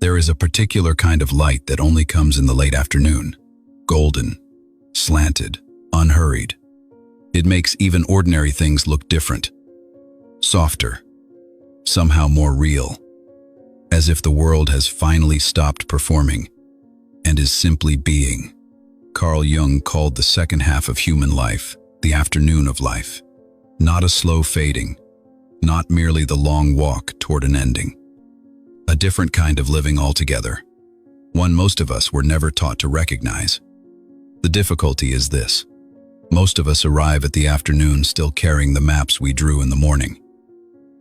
There is a particular kind of light that only comes in the late afternoon. Golden, slanted, unhurried. It makes even ordinary things look different. Softer, somehow more real. As if the world has finally stopped performing and is simply being. Carl Jung called the second half of human life the afternoon of life. Not a slow fading, not merely the long walk toward an ending. A different kind of living altogether, one most of us were never taught to recognize. The difficulty is this: most of us arrive at the afternoon still carrying the maps we drew in the morning.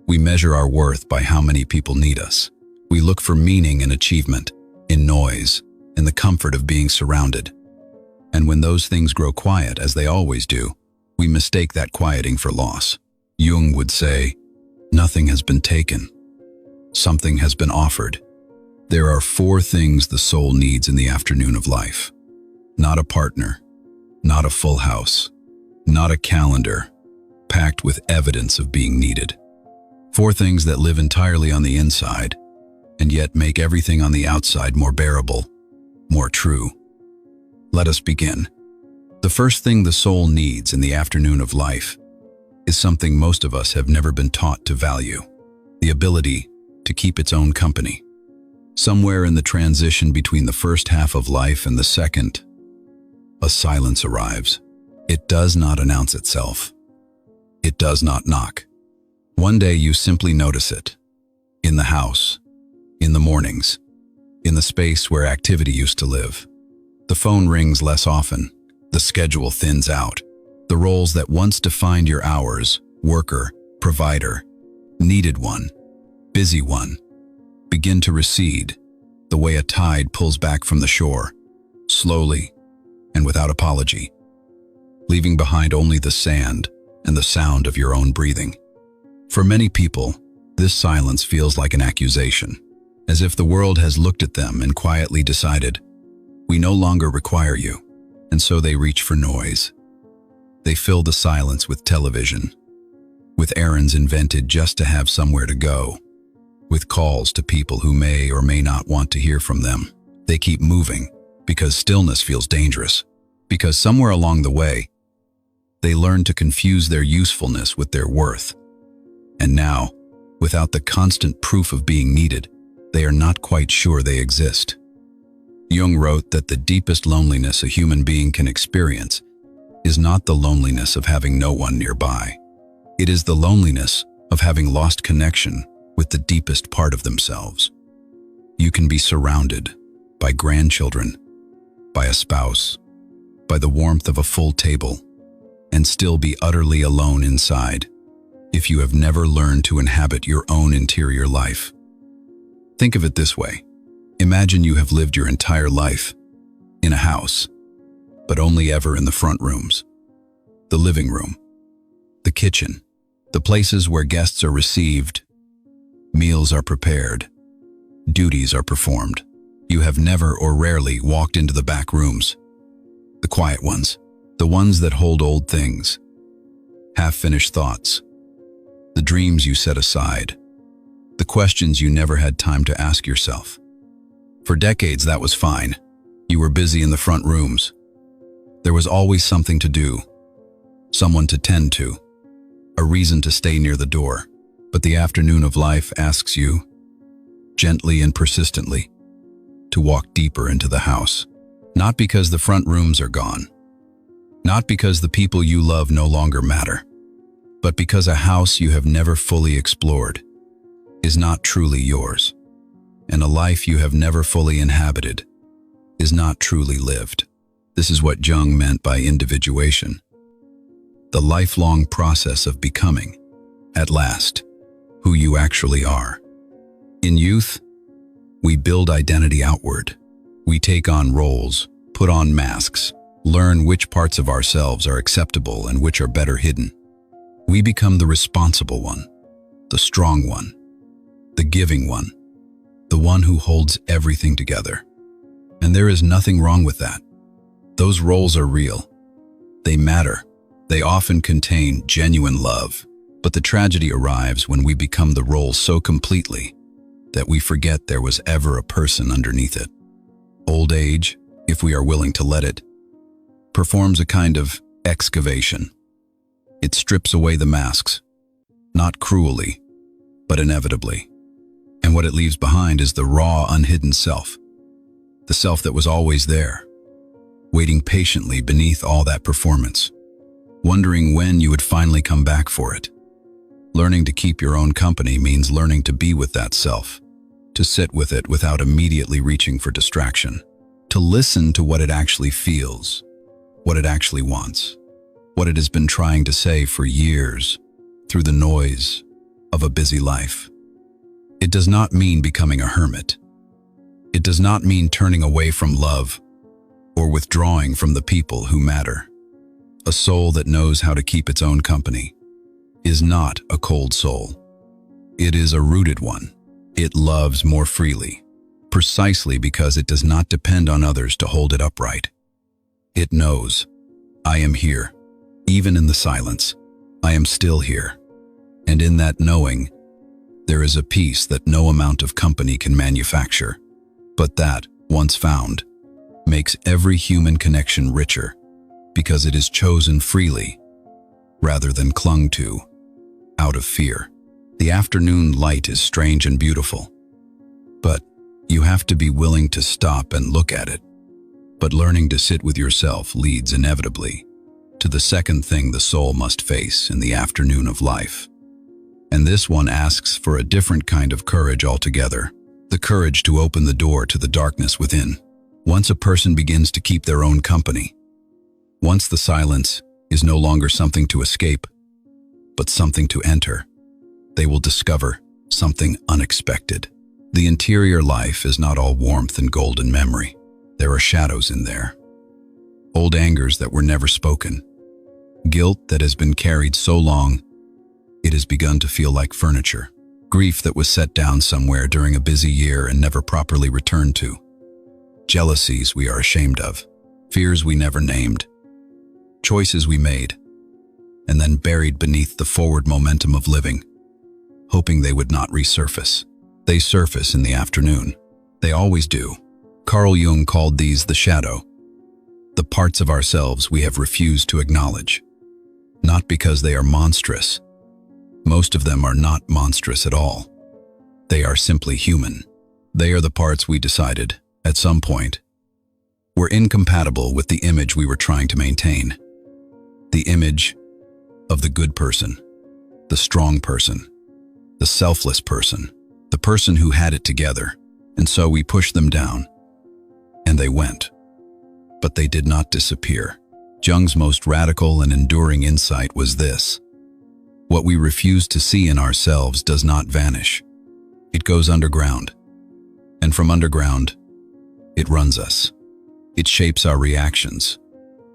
We measure our worth by how many people need us. We look for meaning in achievement, in noise, in the comfort of being surrounded. And when those things grow quiet, as they always do, we mistake that quieting for loss. Jung would say, nothing has been taken. Something has been offered. There are 4 things the soul needs in the afternoon of life. Not a partner, not a full house, not a calendar, packed with evidence of being needed. 4 things that live entirely on the inside, and yet make everything on the outside more bearable, more true. Let us begin. The first thing the soul needs in the afternoon of life is something most of us have never been taught to value: the ability to keep its own company. Somewhere in the transition between the first half of life and the second, a silence arrives. It does not announce itself. It does not knock. One day you simply notice it. In the house, in the mornings, in the space where activity used to live. The phone rings less often. The schedule thins out. The roles that once defined your hours, worker, provider, needed one, busy one, begin to recede, the way a tide pulls back from the shore, slowly and without apology, leaving behind only the sand and the sound of your own breathing. For many people, this silence feels like an accusation, as if the world has looked at them and quietly decided, we no longer require you, and so they reach for noise. They fill the silence with television, with errands invented just to have somewhere to go, with calls to people who may or may not want to hear from them. They keep moving because stillness feels dangerous, because somewhere along the way, they learn to confuse their usefulness with their worth. And now, without the constant proof of being needed, they are not quite sure they exist. Jung wrote that the deepest loneliness a human being can experience is not the loneliness of having no one nearby. It is the loneliness of having lost connection with the deepest part of themselves. You can be surrounded by grandchildren, by a spouse, by the warmth of a full table, and still be utterly alone inside if you have never learned to inhabit your own interior life. Think of it this way. Imagine you have lived your entire life in a house, but only ever in the front rooms, the living room, the kitchen, the places where guests are received, meals are prepared, duties are performed. You have never or rarely walked into the back rooms, the quiet ones, the ones that hold old things, half-finished thoughts, the dreams you set aside, the questions you never had time to ask yourself. For decades, that was fine. You were busy in the front rooms. There was always something to do, someone to tend to, a reason to stay near the door. But the afternoon of life asks you, gently and persistently, to walk deeper into the house. Not because the front rooms are gone, not because the people you love no longer matter, but because a house you have never fully explored is not truly yours. And a life you have never fully inhabited is not truly lived. This is what Jung meant by individuation. The lifelong process of becoming, at last, who you actually are. In youth, we build identity outward. We take on roles, put on masks, learn which parts of ourselves are acceptable and which are better hidden. We become the responsible one, the strong one, the giving one, the one who holds everything together. And there is nothing wrong with that. Those roles are real. They matter. They often contain genuine love. But the tragedy arrives when we become the role so completely that we forget there was ever a person underneath it. Old age, if we are willing to let it, performs a kind of excavation. It strips away the masks, not cruelly, but inevitably. And what it leaves behind is the raw, unhidden self. The self that was always there, waiting patiently beneath all that performance, wondering when you would finally come back for it. Learning to keep your own company means learning to be with that self, to sit with it without immediately reaching for distraction, to listen to what it actually feels, what it actually wants, what it has been trying to say for years through the noise of a busy life. It does not mean becoming a hermit. It does not mean turning away from love or withdrawing from the people who matter. A soul that knows how to keep its own company is not a cold soul. It is a rooted one. It loves more freely, precisely because it does not depend on others to hold it upright. It knows, I am here. Even in the silence, I am still here. And in that knowing, there is a peace that no amount of company can manufacture, but that, once found, makes every human connection richer because it is chosen freely rather than clung to out of fear. The afternoon light is strange and beautiful, but you have to be willing to stop and look at it. But learning to sit with yourself leads inevitably to the second thing the soul must face in the afternoon of life. And this one asks for a different kind of courage altogether, the courage to open the door to the darkness within. Once a person begins to keep their own company, once the silence is no longer something to escape, but something to enter, they will discover something unexpected. The interior life is not all warmth and golden memory. There are shadows in there. Old angers that were never spoken. Guilt that has been carried so long, it has begun to feel like furniture. Grief that was set down somewhere during a busy year and never properly returned to. Jealousies we are ashamed of. Fears we never named. Choices we made, and then buried beneath the forward momentum of living, hoping they would not resurface. They surface in the afternoon. They always do. Carl Jung called these the shadow, the parts of ourselves we have refused to acknowledge. Not because they are monstrous. Most of them are not monstrous at all. They are simply human. They are the parts we decided, at some point, were incompatible with the image we were trying to maintain. The image of the good person, the strong person, the selfless person, the person who had it together. And so we pushed them down, and they went. But they did not disappear. Jung's most radical and enduring insight was this: what we refuse to see in ourselves does not vanish. It goes underground. And from underground, it runs us. It shapes our reactions,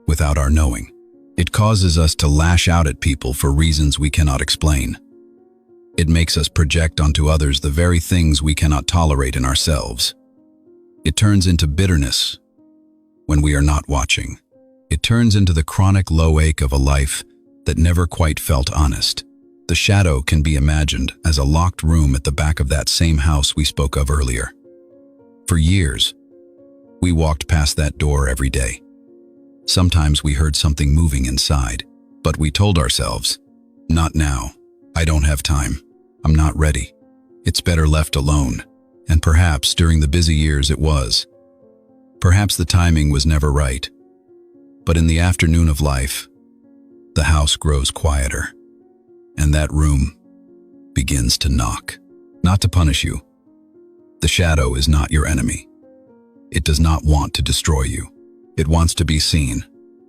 without our knowing. It causes us to lash out at people for reasons we cannot explain. It makes us project onto others the very things we cannot tolerate in ourselves. It turns into bitterness when we are not watching. It turns into the chronic low ache of a life that never quite felt honest. The shadow can be imagined as a locked room at the back of that same house we spoke of earlier. For years, we walked past that door every day. Sometimes we heard something moving inside, but we told ourselves, not now. I don't have time. I'm not ready. It's better left alone. And perhaps during the busy years it was. Perhaps the timing was never right. But in the afternoon of life, the house grows quieter, and that room begins to knock. Not to punish you. The shadow is not your enemy. It does not want to destroy you. It wants to be seen.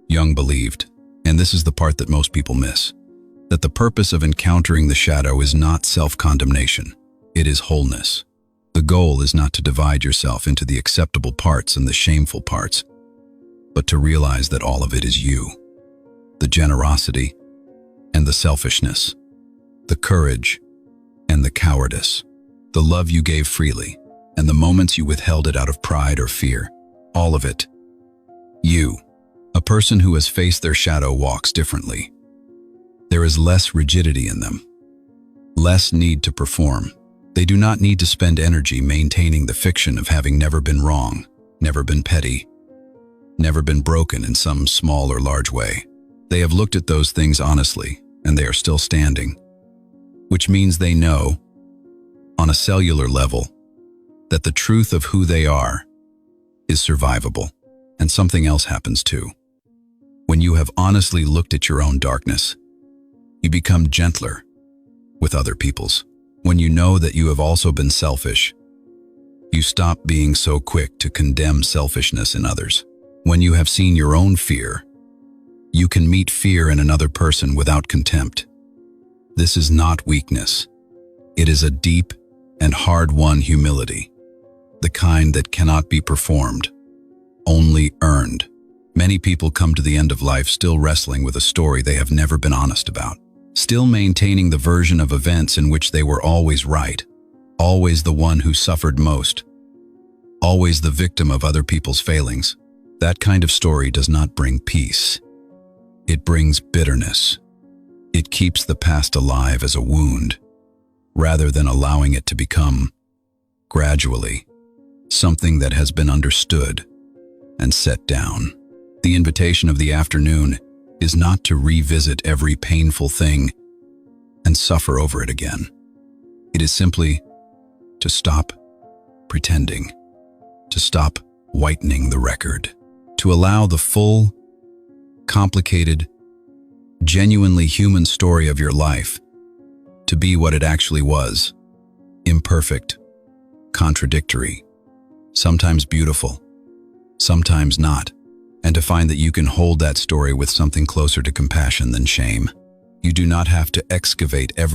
Jung believed, and this is the part that most people miss, that the purpose of encountering the shadow is not self-condemnation. It is wholeness. The goal is not to divide yourself into the acceptable parts and the shameful parts, but to realize that all of it is you. The generosity and the selfishness, the courage and the cowardice, the love you gave freely, and the moments you withheld it out of pride or fear. All of it. You. A person who has faced their shadow walks differently. There is less rigidity in them, less need to perform, They do not need to spend energy maintaining the fiction of having never been wrong, never been petty, never been broken in some small or large way. They have looked at those things honestly, and they are still standing, which means they know, on a cellular level, that the truth of who they are is survivable. And something else happens too. When you have honestly looked at your own darkness, you become gentler with other people's. When you know that you have also been selfish, you stop being so quick to condemn selfishness in others. When you have seen your own fear, you can meet fear in another person without contempt. This is not weakness. It is a deep and hard-won humility, the kind that cannot be performed, only earned. Many people come to the end of life still wrestling with a story they have never been honest about, still maintaining the version of events in which they were always right, always the one who suffered most, always the victim of other people's failings. That kind of story does not bring peace. It brings bitterness. It keeps the past alive as a wound, rather than allowing it to become, gradually, something that has been understood and set down. The invitation of the afternoon is not to revisit every painful thing and suffer over it again. It is simply to stop pretending, to stop whitening the record, to allow the full, complicated, genuinely human story of your life to be what it actually was: imperfect, contradictory, sometimes beautiful, sometimes not, and to find that you can hold that story with something closer to compassion than shame. You do not have to excavate everything